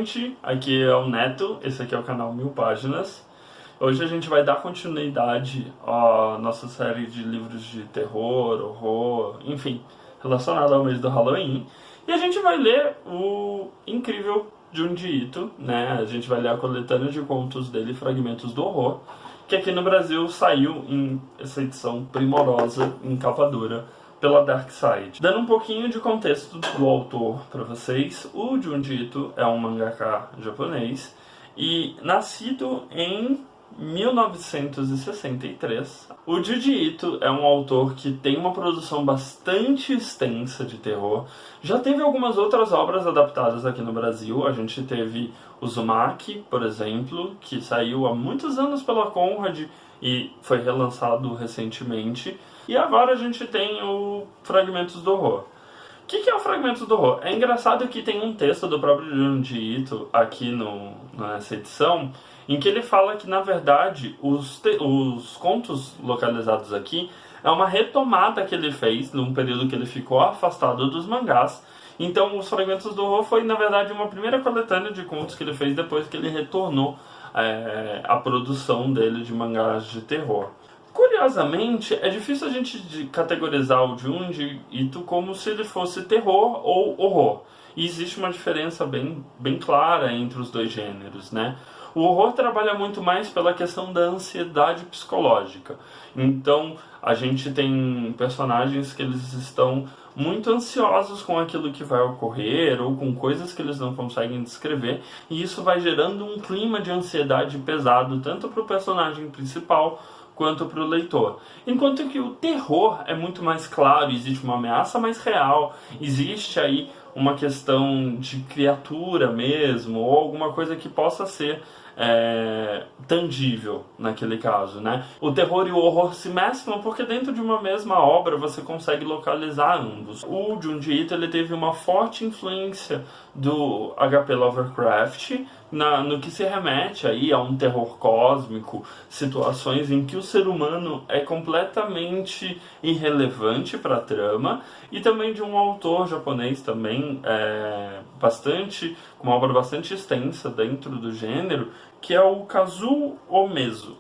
gente, aqui é o Neto, esse aqui é o canal 1000 Páginas. Hoje a gente vai dar continuidade à nossa série de livros de terror, horror, enfim, relacionado ao mês do Halloween. E a gente vai ler o incrível Junji Ito, né? A gente vai ler a coletânea de contos dele, Fragmentos do Horror, que aqui no Brasil saiu em essa edição primorosa, em capa dura, pela Dark Side. Dando um pouquinho de contexto do autor para vocês, o Junji Ito é um mangaka japonês e nascido em 1963. O Junji Ito é um autor que tem uma produção bastante extensa de terror. Já teve algumas outras obras adaptadas aqui no Brasil. A gente teve Uzumaki, por exemplo, que saiu há muitos anos pela Conrad e foi relançado recentemente. E agora a gente tem o Fragmentos do Horror. O que é o Fragmentos do Horror? É engraçado que tem um texto do próprio Junji Ito aqui nessa edição, em que ele fala que, na verdade, os contos localizados aqui é uma retomada que ele fez num período que ele ficou afastado dos mangás. Então, os Fragmentos do Horror foi, na verdade, uma primeira coletânea de contos que ele fez depois que ele retornou à produção dele de mangás de terror. Curiosamente, é difícil a gente categorizar o Junji Ito como se ele fosse terror ou horror. E existe uma diferença bem clara entre os dois gêneros, né? O horror trabalha muito mais pela questão da ansiedade psicológica. Então, a gente tem personagens que eles estão muito ansiosos com aquilo que vai ocorrer ou com coisas que eles não conseguem descrever, e isso vai gerando um clima de ansiedade pesado tanto para o personagem principal quanto para o leitor. Enquanto que o terror é muito mais claro, existe uma ameaça mais real, existe aí uma questão de criatura mesmo, ou alguma coisa que possa ser tangível naquele caso, né? O terror e o horror se mesclam porque dentro de uma mesma obra você consegue localizar ambos. O Junji Ito ele teve uma forte influência do H.P. Lovecraft no que se remete aí a um terror cósmico, situações em que o ser humano é completamente irrelevante para a trama, e também de um autor japonês também com uma obra bastante extensa dentro do gênero, que é o Kazuo Umezu.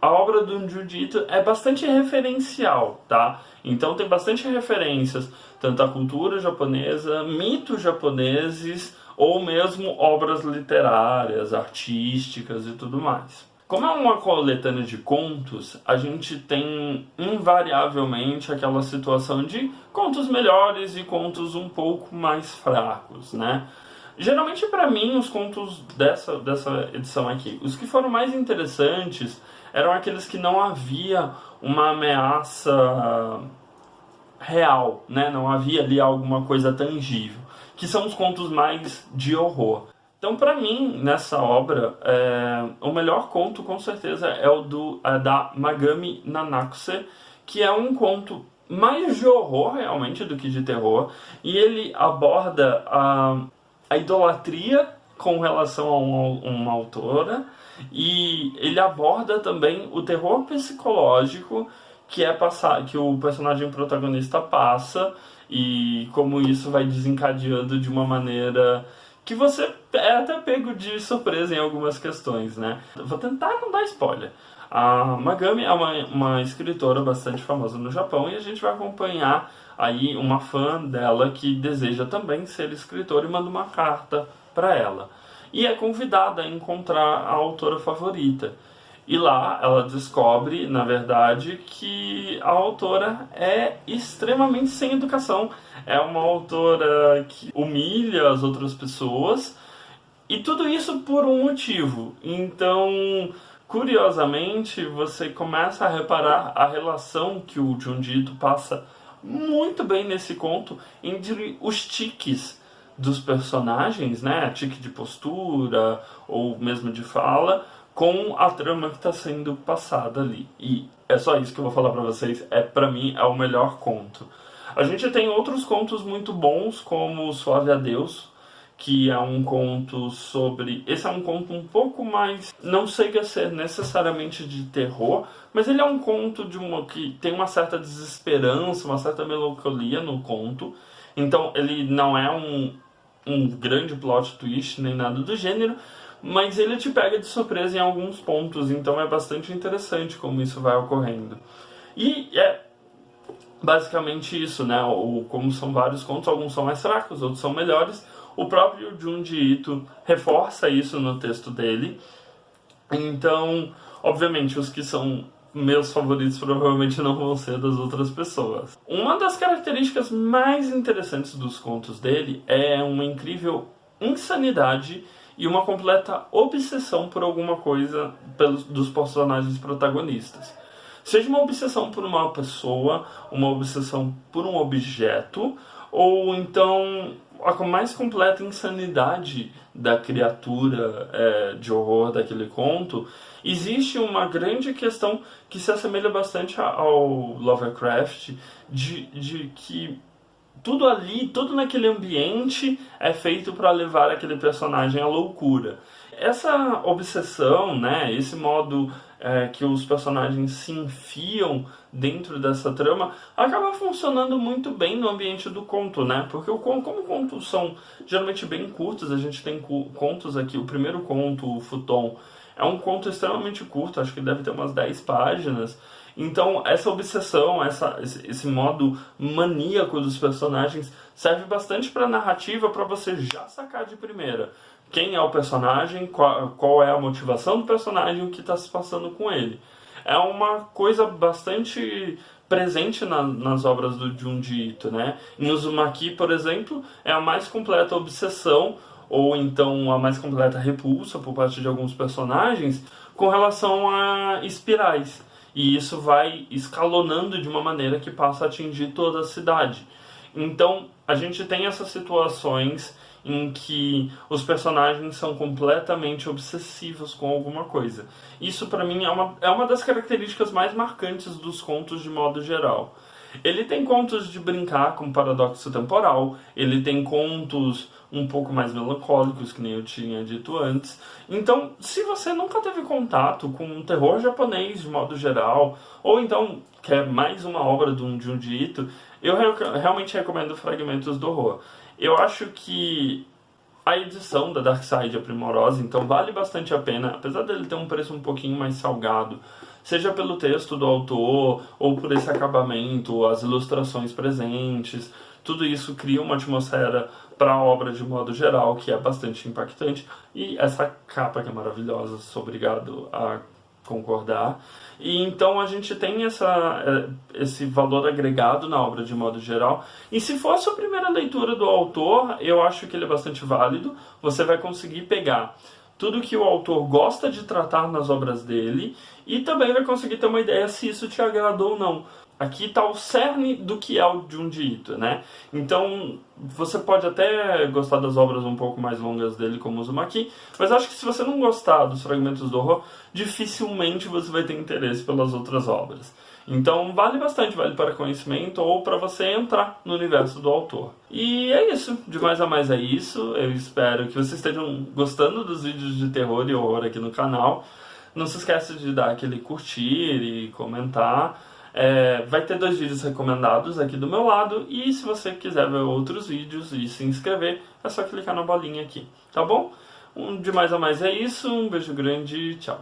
A obra do Junji Ito é bastante referencial, tá? Então tem bastante referências, tanto à cultura japonesa, mitos japoneses, ou mesmo obras literárias, artísticas e tudo mais. Como é uma coletânea de contos, a gente tem invariavelmente aquela situação de contos melhores e contos um pouco mais fracos, né? Geralmente, para mim, os contos dessa edição aqui, os que foram mais interessantes eram aqueles que não havia uma ameaça real, né? Não havia ali alguma coisa tangível, que são os contos mais de horror. Então, para mim, nessa obra, o melhor conto, com certeza, é o da Magami Nanakuse, que é um conto mais de horror, realmente, do que de terror, e ele aborda a idolatria com relação a uma autora, e ele aborda também o terror psicológico que o personagem protagonista passa, e como isso vai desencadeando de uma maneira que você é até pego de surpresa em algumas questões, né? Vou tentar não dar spoiler. A Magami é uma escritora bastante famosa no Japão, e a gente vai acompanhar aí uma fã dela que deseja também ser escritora e manda uma carta para ela. E é convidada a encontrar a autora favorita. E lá ela descobre, na verdade, que a autora é extremamente sem educação. É uma autora que humilha as outras pessoas, e tudo isso por um motivo. Então, curiosamente, você começa a reparar a relação que o Junji Ito passa muito bem nesse conto entre os tiques dos personagens, né? Tique de postura ou mesmo de fala, com a trama que está sendo passada ali. E é só isso que eu vou falar para vocês. Para mim, é o melhor conto. A gente tem outros contos muito bons, como Suave Adeus, que é um conto sobre... Esse é um conto um pouco mais... Não chega a ser necessariamente de terror, mas ele é um conto que tem uma certa desesperança, uma certa melancolia no conto, Então ele não é um grande plot twist nem nada do gênero, mas ele te pega de surpresa em alguns pontos, então é bastante interessante como isso vai ocorrendo. E é basicamente isso, né? Como são vários contos, alguns são mais fracos, outros são melhores. O próprio Junji Ito reforça isso no texto dele. Então, obviamente, os que são meus favoritos provavelmente não vão ser das outras pessoas. Uma das características mais interessantes dos contos dele é uma incrível insanidade e uma completa obsessão por alguma coisa dos personagens protagonistas. Seja uma obsessão por uma pessoa, uma obsessão por um objeto, ou então a mais completa insanidade da criatura de horror daquele conto. Existe uma grande questão que se assemelha bastante ao Lovecraft, de que tudo ali, tudo naquele ambiente é feito para levar aquele personagem à loucura. Essa obsessão, né, esse modo que os personagens se enfiam dentro dessa trama, acaba funcionando muito bem no ambiente do conto, né? Porque como contos são geralmente bem curtos, a gente tem contos aqui, o primeiro conto, o Futon, é um conto extremamente curto, acho que deve ter umas 10 páginas. Então, essa obsessão, esse modo maníaco dos personagens serve bastante para a narrativa, para você já sacar de primeira quem é o personagem, qual é a motivação do personagem, o que está se passando com ele. É uma coisa bastante presente nas obras do Junji Ito, né? Em Uzumaki, por exemplo, é a mais completa obsessão, ou então a mais completa repulsa por parte de alguns personagens com relação a espirais. E isso vai escalonando de uma maneira que passa a atingir toda a cidade. Então, a gente tem essas situações em que os personagens são completamente obsessivos com alguma coisa. Isso, para mim, é uma das características mais marcantes dos contos de modo geral. Ele tem contos de brincar com paradoxo temporal, ele tem contos um pouco mais melancólicos, que nem eu tinha dito antes. Então, se você nunca teve contato com um terror japonês de modo geral, ou então quer mais uma obra de um Junji Ito, eu realmente recomendo Fragmentos do Horror. Eu acho que a edição da Dark Side é primorosa, então vale bastante a pena, apesar dele ter um preço um pouquinho mais salgado, seja pelo texto do autor, ou por esse acabamento, as ilustrações presentes. Tudo isso cria uma atmosfera para a obra de modo geral, que é bastante impactante. E essa capa que é maravilhosa, sou obrigado a concordar. E então a gente tem esse valor agregado na obra de modo geral. E se for a sua primeira leitura do autor, eu acho que ele é bastante válido. Você vai conseguir pegar tudo que o autor gosta de tratar nas obras dele e também vai conseguir ter uma ideia se isso te agradou ou não. Aqui está o cerne do que é o Junji Ito, né? Então, você pode até gostar das obras um pouco mais longas dele, como Uzumaki, mas acho que se você não gostar dos Fragmentos do Horror, dificilmente você vai ter interesse pelas outras obras. Então, vale bastante, vale para conhecimento ou para você entrar no universo do autor. E é isso, de mais a mais é isso. Eu espero que vocês estejam gostando dos vídeos de terror e horror aqui no canal. Não se esqueça de dar aquele curtir e comentar. Vai ter 2 vídeos recomendados aqui do meu lado, e se você quiser ver outros vídeos e se inscrever, é só clicar na bolinha aqui, tá bom? De mais a mais é isso, um beijo grande e tchau.